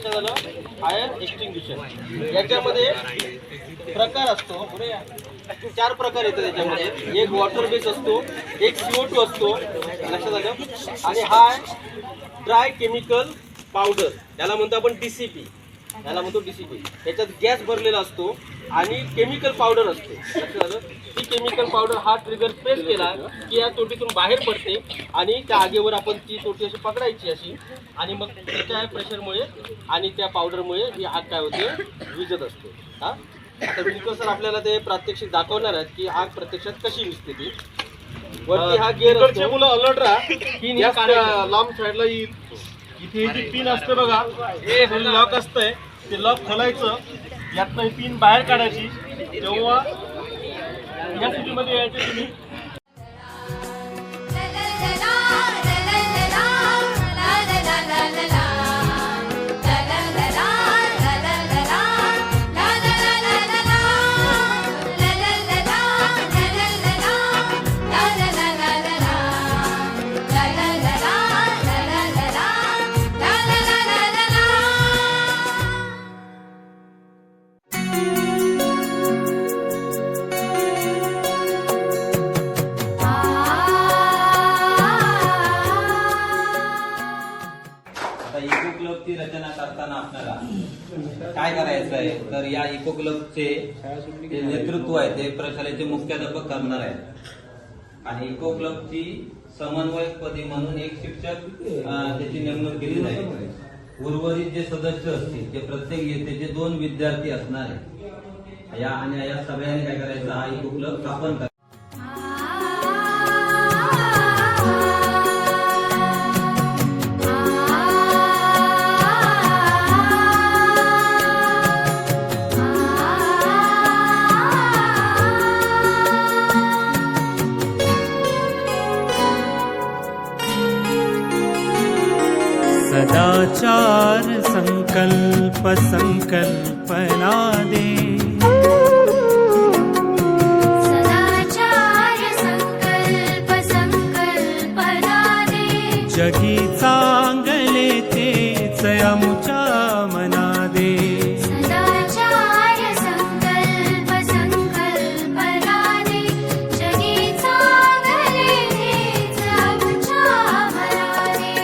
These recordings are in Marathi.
लक्षात आलं. फायर एक्सटिंग्विशर याच्यामध्ये प्रकार असतो, 4 प्रकार येतात त्याच्यामध्ये. एक वॉटर बेस असतो, एक CO2 असतो, लक्षात आलं. आणि हा ड्राय केमिकल पावडर, याला म्हणतो आपण DCP, याला म्हणतो DCP. याच्यात गॅस भरलेला असतो आणि केमिकल पावडर असते, लक्षात आलं. ही केमिकल पावडर हा ट्रिगर प्रेस केला की या तोटीतून बाहेर पडते आणि त्या आगीवर आपण ती तोटी अशी पकडायची अशी, आणि मग त्याच्या प्रेशरमुळे आणि त्या पावडरमुळे ही आग काय होते, विझत असते. हा, आता विजय सर आपल्याला ते प्रात्यक्षिक दाखवणार आहेत की आग प्रत्यक्षात कशी विझते ती. वरती हा गेअर असतो, मुलं अलर्ट राहा. पिन या काढायची. लांब साईडला येईल. इथे जी पिन असते बघा, हे लॉक असतंय, ते लॉक खोलायचं, यातनं पिन बाहेर काढायची. तेव्हा या स्थितीमध्ये यायचे तुम्ही. इको क्लबची रचना करताना आपल्याला काय करायचं आहे, तर या इको क्लबचे जे नेतृत्व आहे ते प्रशालेचे मुख्याध्यापक करणार आहेत. आणि इको क्लबची समन्वयकपदी म्हणून एक शिक्षक त्याची नेमणूक केली जाईल. उर्वरित जे सदस्य असतील ते प्रत्येक येथेचे 2 विद्यार्थी असणार आहे. या सगळ्यांनी काय करायचं, हा इको क्लब स्थापन करायचा. सदाचार संकल्प संकल्पना दे, सदाचार संकल्प संकल्पना दे. जगी चांगले तेच आमच्या मना दे. सदाचार संकल्प संकल्पना दे. जगी चांगले तेच आमच्या मना दे.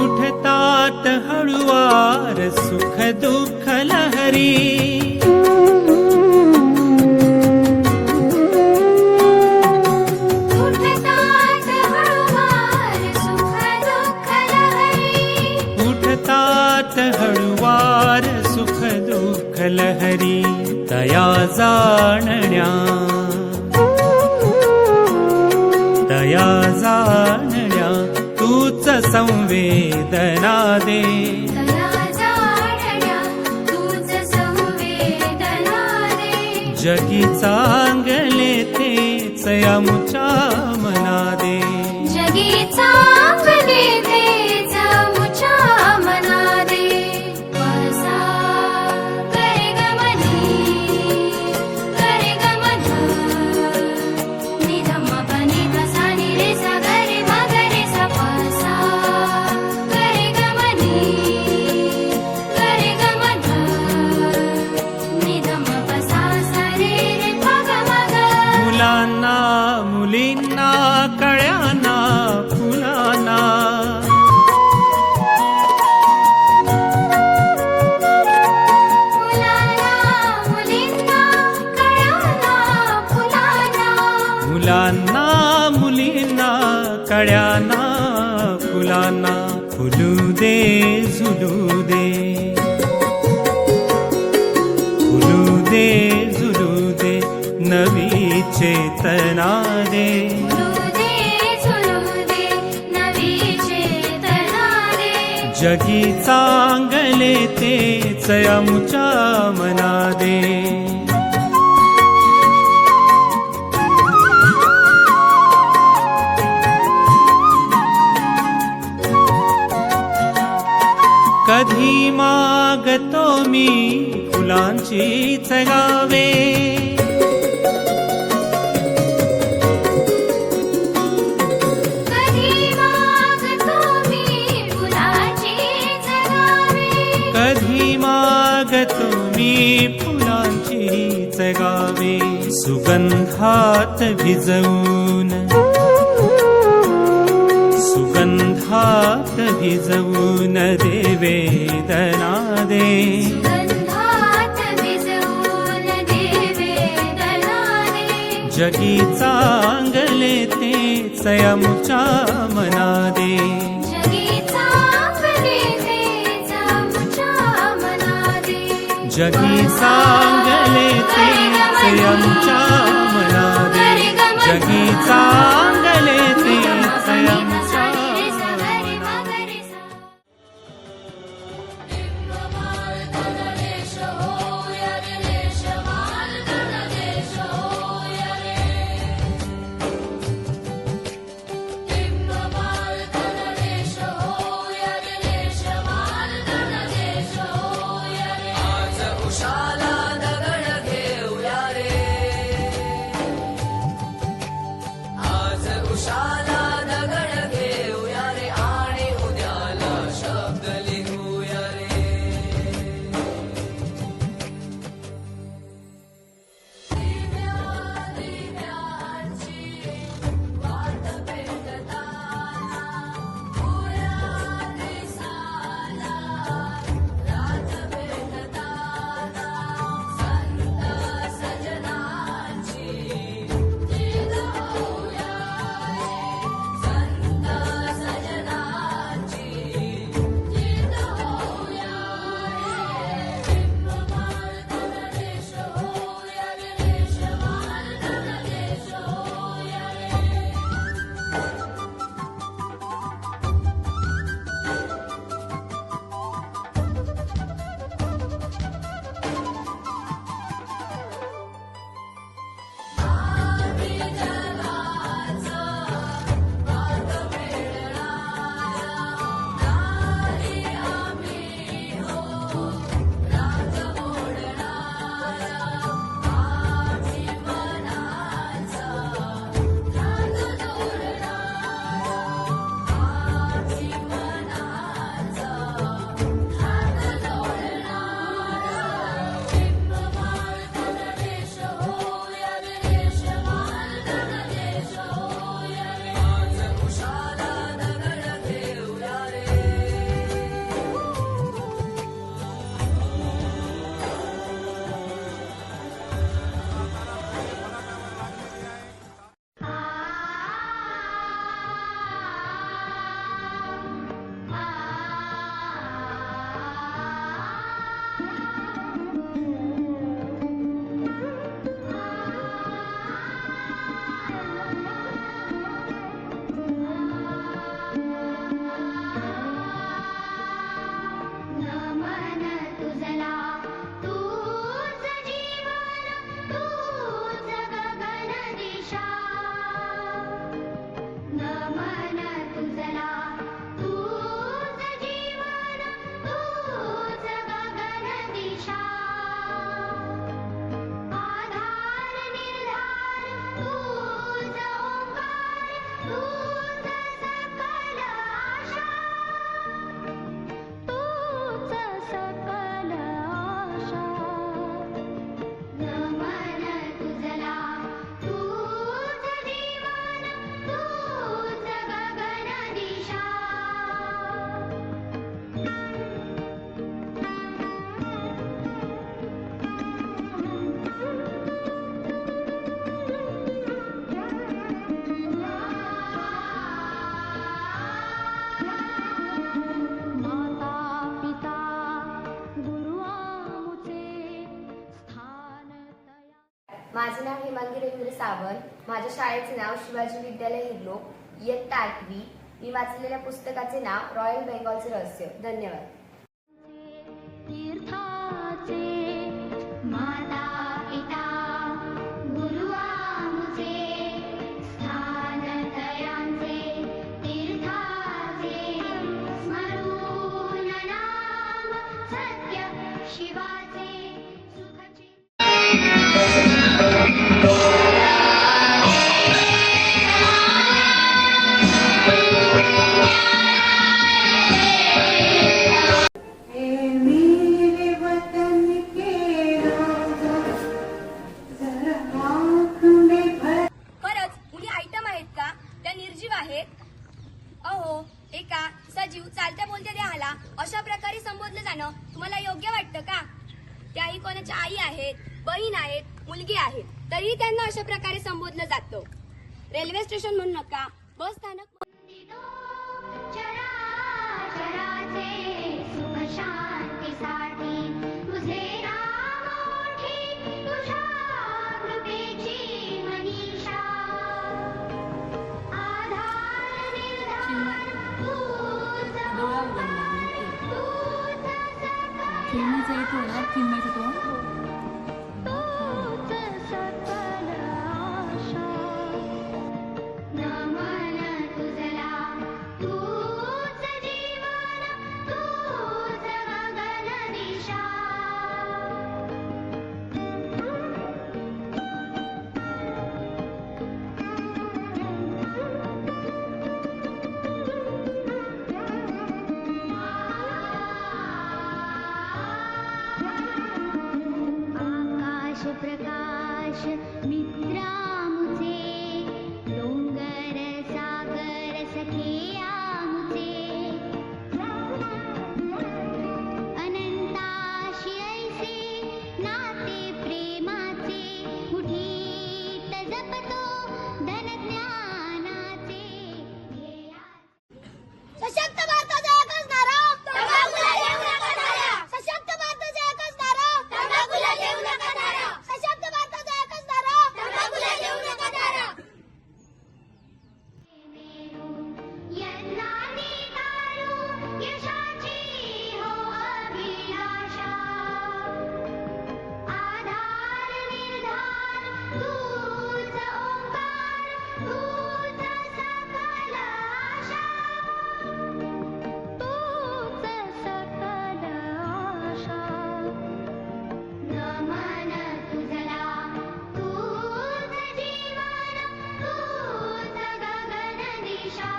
उठतात हळुवार सुख दुःख लहरी, उठतात हळुवार सुख दुःख लहरी. उठतात हळुवार सुख दुःख लहरी. दया जाणण्या दया जाणण्या तूच संवेदना दे. दया जाणण्या तूच संवेदना दे. जगी चांगले तेच आमच्या मना दे. जगी चांगले तेच आमच्या मना दे. वसा करे गमनी करे गमन निधम पनी धसा नि रे सा गरे मा गरे सा. वसा करे गमनी करे गमन निधम पसा सा रे रे मा ग मा ग. मुलांना मुलींना कळ्यांना फुलांना, मुलांना मुलींना कळ्यांना फुलांना. फुलू दे झुलू दे, फुलू दे झुलू दे, नवी चेतना दे. जगी चांगले तेच आमच्या मना दे. कधी मागतो मी फुलांचीच गावे, तुम्ही फुलांचीच गावे सुगंधात भिजवून देवेदना दे गंधात भिजवून देवेदना दे जगी चांगले तेच आमच्या मना दे जगी चांगले तेच आमच्या मना दे जगी चांगले तेच आमच्या मना दे जगी चांगले तेच आमच्या माझे नाव हिमांगी रवींद्र सावंत. माझ्या शाळेचे नाव शिवाजी विद्यालय हिरलोक, इयत्ता 8वी. मी वाचलेल्या पुस्तकाचे नाव रॉयल बेंगॉलचे रहस्य. धन्यवाद. माता पिता गुरु आमुचे स्थान तयांचे तीर्थाचे स्मरून नाम सत्य शिवाचे सुखचे. Yeah. अहो एका सजीव चालत्या बोलत्या देहाला अशा प्रकारे संबोधलं जाणं तुम्हाला योग्य वाटतं का? त्याही कोणाच्या आई आहेत, बहीण आहेत, मुलगी आहेत, तरीही त्यांना अशा प्रकारे संबोधलं जातं. रेल्वे स्टेशन म्हणू नका, बस स्थानक चराचराचे सुख शांतीसाठी तुझे नाम मोठे, तुझ्या कृपेची मनीषा. आधार निर्धार तूच सकल आशा. नमन तुझला तूच जीवन, तूच गगन दिशा. आकाश प्रकाश मित्रामुचे, डोंगर सागर सखे आमुचे. अनंताशी ऐसे नाते प्रेमाचे, मुठीत जपतो धन ज्ञानाचे. सशक्त भारताचा एक असणारा तंबाखूला देऊ नका धारा. सशक्त भारताचा एक असणारा तंबाखूला देऊ नका धारा. सशक्त भारताचा एक असणारा तंबाखूला देऊ नका धारा. यज्ञाने तारू यशाची हो अभिलाषा. आधार निर्धार तूच ओंकार, तूच सकल आशा. तूच सकल आशा. नमन तुझला तूच जीवन, तूच गगन दिशा.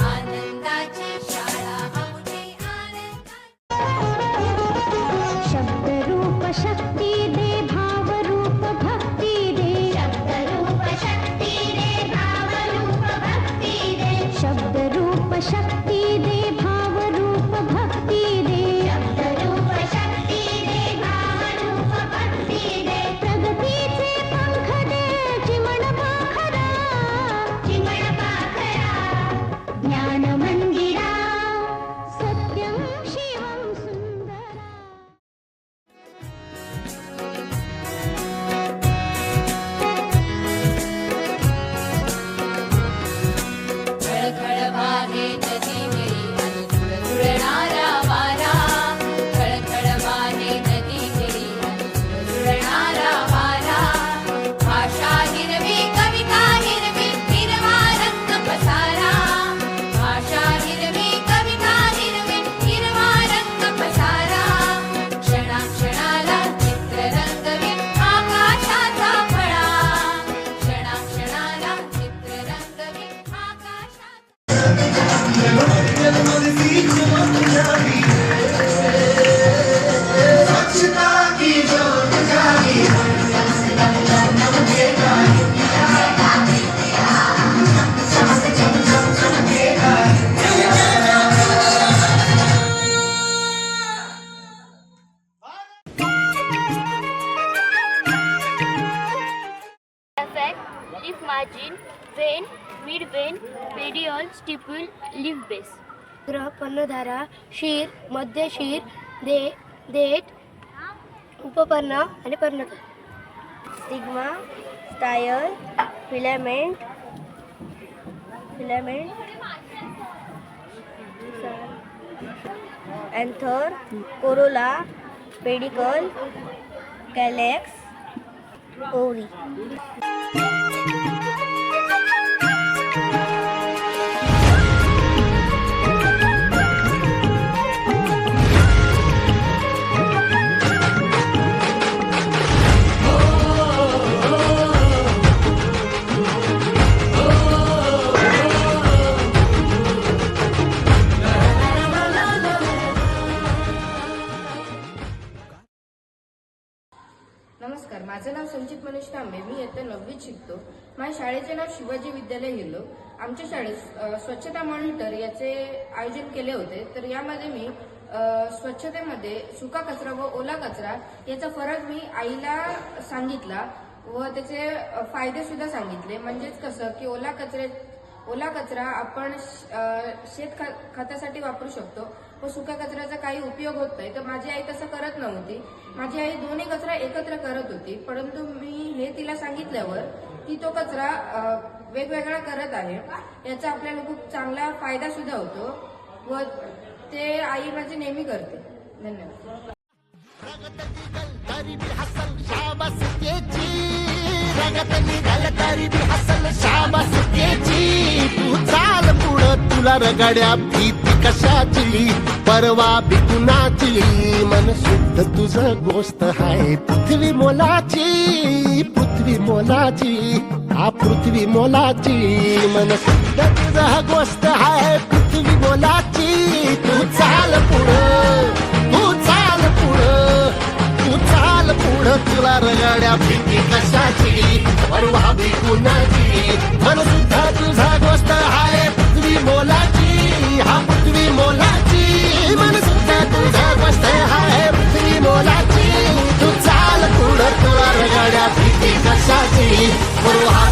आनंदाची शाळा आमची शब्दरूप शक्ती दे, भावरूप भक्ती दे. शब्दरूप शक्ती दे, भावरूप भक्ती दे. शब्दरूप शक्ती दे, भावरूप भक्ती दे. शब्दरूप शक्ती दे, भावरूप भक्ती दे. प्रगतीचे पंख दे, चिमण पाखरा, चिमण पाखरा. ज्ञान मंदिरा, सत्यं शिवं सुंदरा. खळखळ वाहे नदी घरी अनुकूल जुळणारा वारा. खळखळ वाहे नदी घरी अनुकूल जुळणारा वारा. भाषा हिरवी, कविता हिरवी, हिरवा रंग पसारा. भाषा हिरवी, कविता हिरवी, हिरवा रंग पसारा. क्षणाक्षणाला चित्र रंगवी आकाशाचा फळा. क्षणाक्षणाला चित्र Rangavi आकाशाचा. Effect, leaf margin, vein, midvein, period, stipule, leaf base. ग्रह, पर्णधारा, शीर, मध्य शीर, देठ, उपपर्ण आणि पर्णधार. Stigma, style, filament, anther, corolla, pedicel, calyx, ओरी. नमस्कार, माझं नाव संचित मनीष तांबे. मी इयत्ता 9वीत शिकतो. माझ्या शाळेचे नाव शिवाजी विद्यालय हिरलो. आमच्या शाळेत स्वच्छता मॉनिटर याचे आयोजन केले होते. तर यामध्ये मी स्वच्छतेमध्ये सुका कचरा व ओला कचरा याचा फरक मी आईला सांगितला व त्याचे फायदे सुद्धा सांगितले. म्हणजेच कसं की ओला कचरा आपण शेत खतासाठी वापरू शकतो व सुक्या कचऱ्याचा काही उपयोग होत नाही. तर माझी आई तसं करत नव्हती. माझी आई दोन्ही कचरा एकत्र करत होती. परंतु मी हे तिला सांगितल्यावर ती तो कचरा वेगवेगळा करत आहे. याचा आपल्याला खूप चांगला फायदा सुद्धा होतो व ते आई माझी नेहमी करते. धन्यवाद. तू चाल पुढं, तुला रगाड्या भीती कशाची, परवा बिकुनाची, मन शुद्ध तुझं गोष्ट आहे पृथ्वी मोलाची, पृथ्वी मोलाची, हा पृथ्वी मोलाची, मन शुद्ध तुझं गोष्ट आहे पृथ्वी मोलाची. तू चाल पुढं, तू चाल पुढं, तू चाल पुढं, तुला रगाड्या भीती कशाची, परवा बिकुनाची, मन सुद्धा तुझा गोष्ट आहे पृथ्वी मोलाची, हा पृथ्वी मोलाची, मन सुद्धा तुझा गोष्ट आहे पृथ्वी मोलाची. तू चाल पुढं, तुला रगाड्या भीती कशाची, परवा